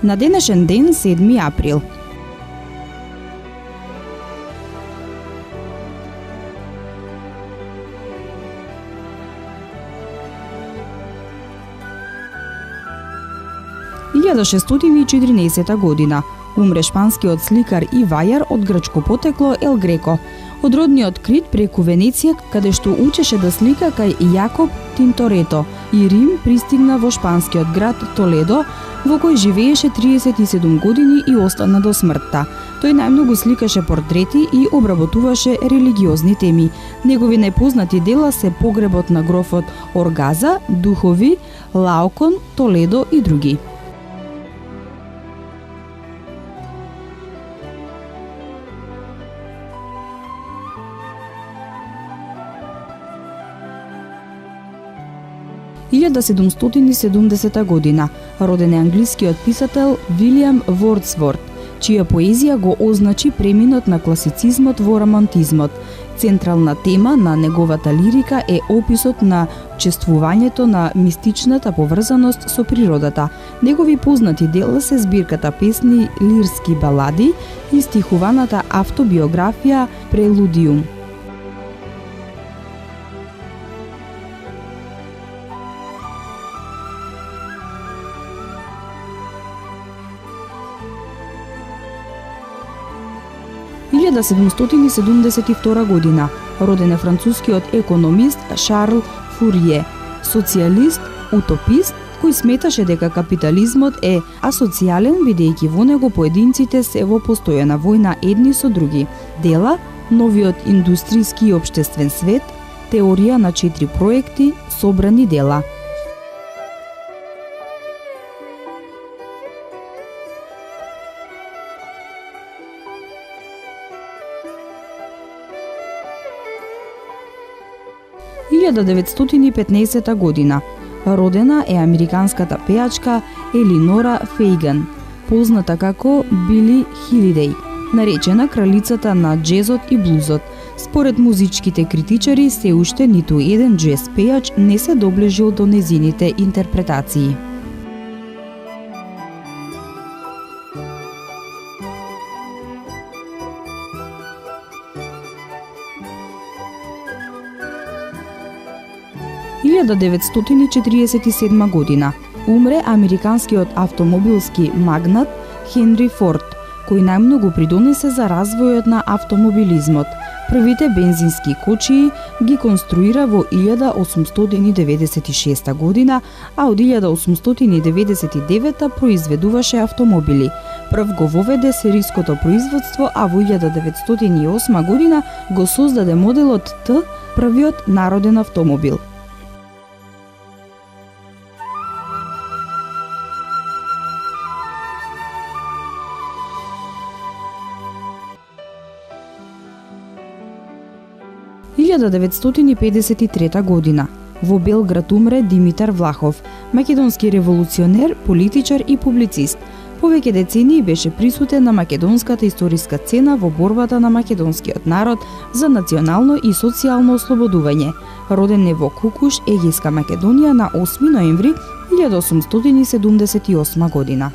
На денешен ден, 7 април. Илјада 1614 година умре шпанскиот сликар и вајар од грчко потекло Ел Греко, од родниот Крит преку Венеција, каде што учеше да слика кај Јакоб Тинторето, и Рим пристигна во шпанскиот град Толедо, во кој живееше 37 години и остана до смртта. Тој најмногу сликаше портрети и обработуваше религиозни теми. Негови најпознати дела се Погребот на грофот Оргаза, Духови, Лаокон, Толедо и други. Илјада 770 година роден е англискиот писател Вилијам Вордсворт, чија поезија го означи преминот на класицизмот во романтизмот. Централна тема на неговата лирика е описот на чествувањето на мистичната поврзаност со природата. Негови познати дела се збирката песни Лирски балади и стихуваната автобиографија Прелудиум. Илјада 772 година роден е францускиот економист Шарл Фурие, социјалист, утопист, кој сметаше дека капитализмот е асоцијален, бидејќи во него поединците се во постојана војна едни со други. Дела Новиот индустријски и општествен свет, Теорија на 4 проекти, Собрани дела. Илјада 915 година родена е американската пејачка Елинора Фејган, позната како Били Хилидеј, наречена кралицата на џезот и блузот. Според музичките критичари, се уште ниту еден џез пејач не се доближил до незините интерпретации. Илјада 947 година умре американскиот автомобилски магнат Хенри Форд, кој најмногу придонесе за развојот на автомобилизмот. Првите бензински кочии ги конструира во 1896 година, а од 1899 произведуваше автомобили. Прв го воведе сериското производство, а во 1908 година го создаде моделот Т, првиот народен автомобил. Илјада 953 година во Белград умре Димитар Влахов, македонски револуционер, политичар и публицист. Повеќе децении беше присутен на македонската историска сцена во борбата на македонскиот народ за национално и социјално ослободување. Роден е во Кукуш, Егејска Македонија на 8 ноември 1878 година.